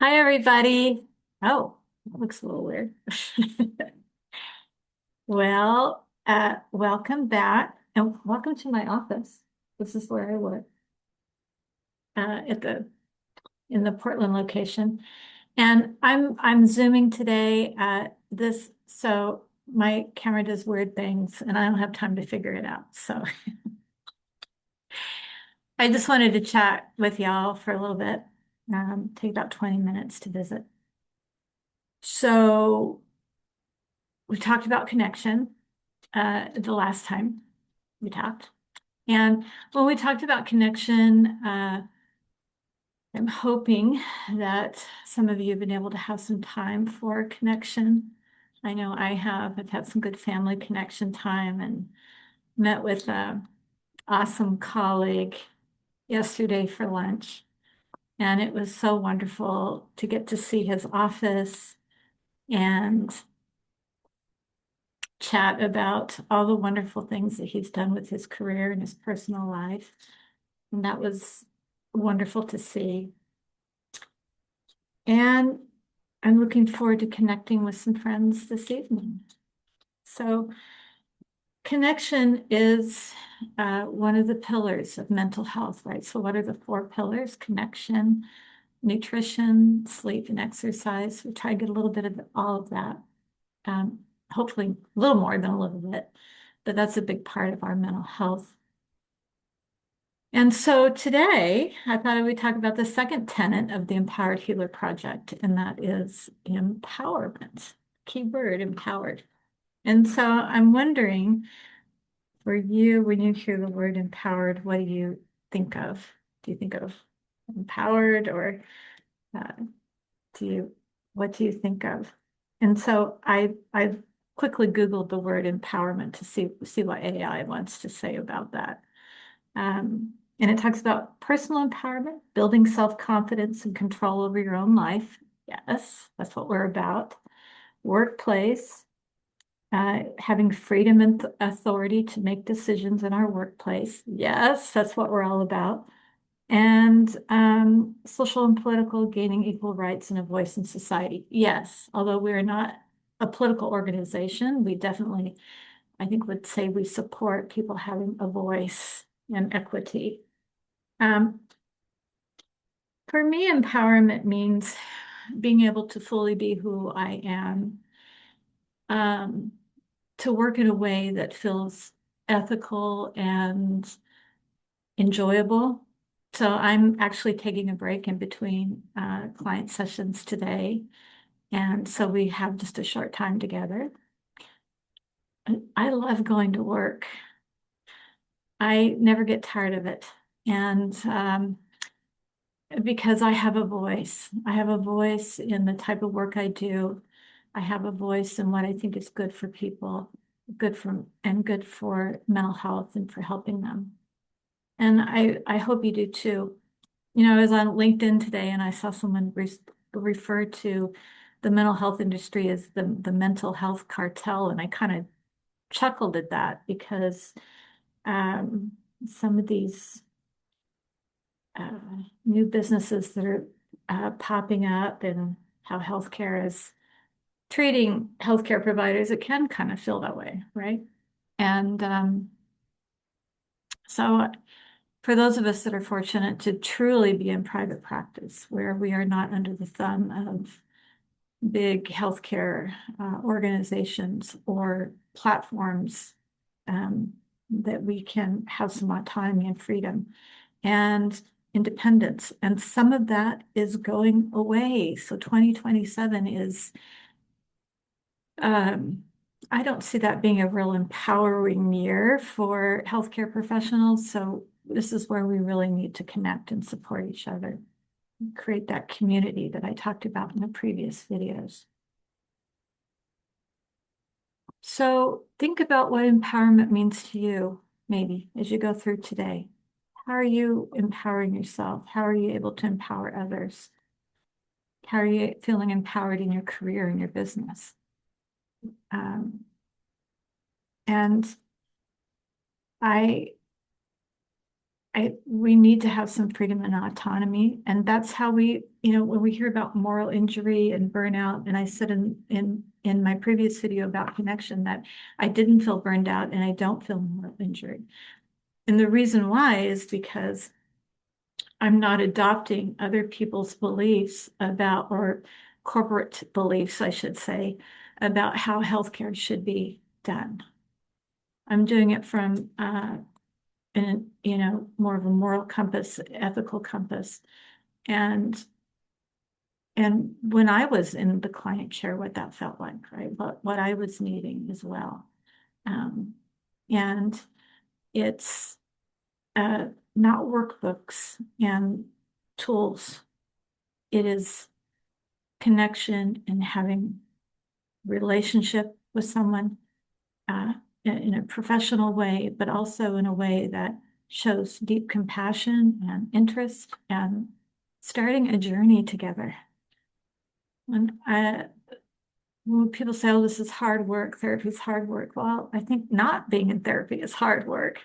Hi, everybody. Oh, that looks a little weird. Welcome back and welcome to my office. This is where I work at the Portland location. And I'm zooming today at this, so my camera does weird things and I don't have time to figure it out. So I just wanted to chat with y'all for a little bit, take about 20 minutes to visit. So we talked about connection the last time we talked. And when we talked about connection, I'm hoping that some of you have been able to have some time for connection. I know I have. I've had some good family connection time and met with an awesome colleague yesterday for lunch. And it was so wonderful to get to see his office and chat about all the wonderful things that he's done with his career and his personal life. And that was wonderful to see. And I'm looking forward to connecting with some friends this evening. So, connection is one of the pillars of mental health, right? So, what are the four pillars? Connection, nutrition, sleep, and exercise. We try to get a little bit of all of that. Hopefully, a little more than a little bit, but that's a big part of our mental health. And so today, I thought I would talk about the second tenet of the Empowered Healer Project, and that is empowerment. Keyword empowered. And so I'm wondering, for you, when you hear the word empowered, what do you think of? Do you think of empowered, or uh, do you, what do you think of? And so I quickly Googled the word empowerment to see what AI wants to say about that. And it talks about personal empowerment, building self-confidence and control over your own life. Yes, that's what we're about. Workplace, having freedom and authority to make decisions in our workplace. Yes, that's what we're all about. And social and political, gaining equal rights and a voice in society. Yes, although we're not a political organization, we definitely, I think, would say we support people having a voice and equity. Um, for me, empowerment means being able to fully be who I am, um, to work in a way that feels ethical and enjoyable. So I'm actually taking a break in between client sessions today. And so we have just a short time together. I love going to work. I never get tired of it. And because I have a voice. I have a voice in the type of work I do. I have a voice in what I think is good for people, good for mental health and for helping them. And I hope you do too. You know, I was on LinkedIn today and I saw someone refer to the mental health industry as the mental health cartel, and I kind of chuckled at that because um, some of these uh, new businesses that are popping up and how healthcare is treating healthcare providers, it can kind of feel that way, right? And so for those of us that are fortunate to truly be in private practice, where we are not under the thumb of big healthcare organizations or platforms, um, that we can have some autonomy and freedom and independence. And some of that is going away. So 2027 is, um, I don't see that being a real empowering year for healthcare professionals. So this is where we really need to connect and support each other, create that community that I talked about in the previous videos. So think about what empowerment means to you, maybe as you go through today. How are you empowering yourself? How are you able to empower others? How are you feeling empowered in your career and your business? Um, and I we need to have some freedom and autonomy. And that's how we, when we hear about moral injury and burnout, and I said in my previous video about connection that I didn't feel burned out and I don't feel moral injury. And the reason why is because I'm not adopting other people's beliefs about, or corporate beliefs, I should say, about how healthcare should be done. I'm doing it from more of a moral compass, ethical compass. And when I was in the client chair, what that felt like, right? What I was needing as well. Um, and it's not workbooks and tools. It is connection and having relationship with someone in a professional way, but also in a way that shows deep compassion and interest and starting a journey together. When people say, oh, this is hard work, therapy is hard work. Well, I think not being in therapy is hard work.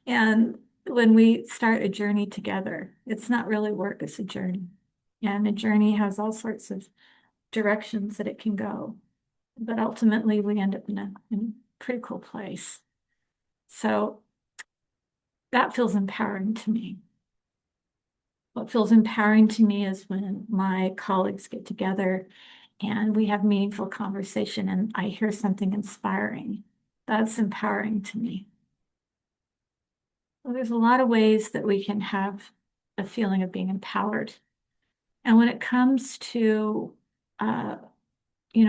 And when we start a journey together, it's not really work, it's a journey. And a journey has all sorts of directions that it can go. But ultimately, we end up in a pretty cool place. So that feels empowering to me. What feels empowering to me is when my colleagues get together and we have meaningful conversation and I hear something inspiring. That's empowering to me. Well, there's a lot of ways that we can have a feeling of being empowered. And when it comes to,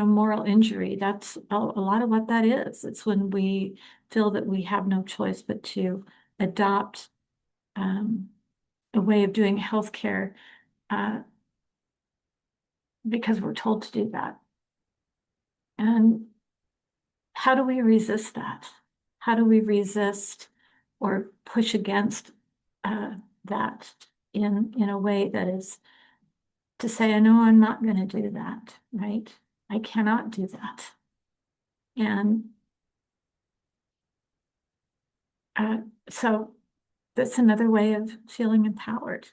moral injury, that's a lot of what that is. It's when we feel that we have no choice but to adopt a way of doing healthcare uh, because we're told to do that. And how do we resist that? How do we resist or push against that in a way that is to say, I know I'm not going to do that, right? I cannot do that. And uh, so that's another way of feeling empowered,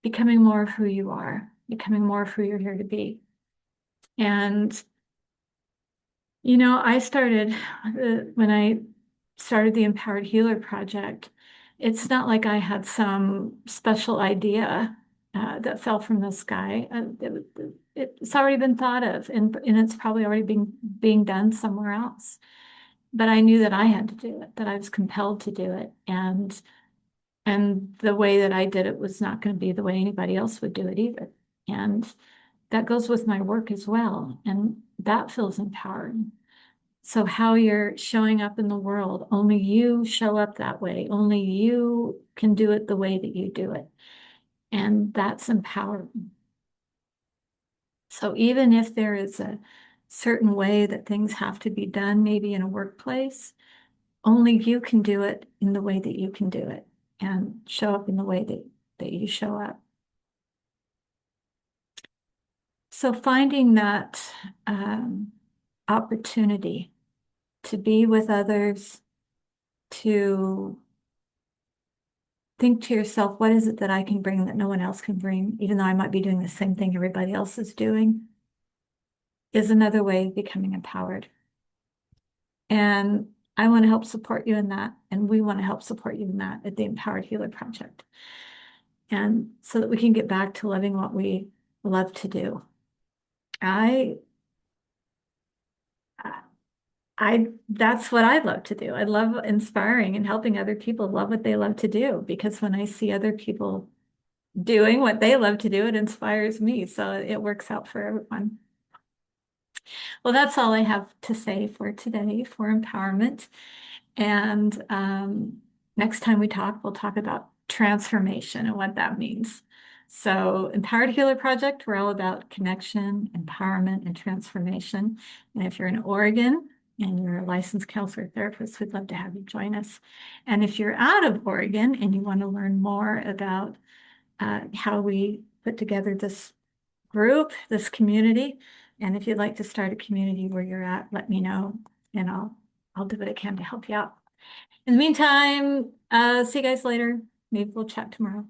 becoming more of who you are, becoming more of who you're here to be. And I started when I started the Empowered Healer Project. It's not like I had some special idea that fell from the sky. It's already been thought of, and it's probably already being done somewhere else. But I knew that I had to do it, that I was compelled to do it, and the way that I did it was not going to be the way anybody else would do it either. And that goes with my work as well, and that feels empowering. So how you're showing up in the world, only you show up that way. Only you can do it the way that you do it. And that's empowering. So even if there is a certain way that things have to be done, maybe in a workplace, only you can do it in the way that you can do it and show up in the way that you show up. So finding that opportunity to be with others, to think to yourself, what is it that I can bring that no one else can bring, even though I might be doing the same thing everybody else is doing, is another way of becoming empowered. And I want to help support you in that. And we want to help support you in that at the Empowered Healer Project. And so that we can get back to loving what we love to do. I that's what I love to do. I love inspiring and helping other people love what they love to do, because when I see other people doing what they love to do, it inspires me. So it works out for everyone. Well, that's all I have to say for today for empowerment. And next time we talk, we'll talk about transformation and what that means. So, Empowered Healer Project, we're all about connection, empowerment, and transformation. And if you're in Oregon and you're a licensed counselor therapist, we'd love to have you join us. And if you're out of Oregon and you want to learn more about how we put together this group, this community, and if you'd like to start a community where you're at, let me know, and I'll do what I can to help you out. In the meantime, see you guys later. Maybe we'll chat tomorrow.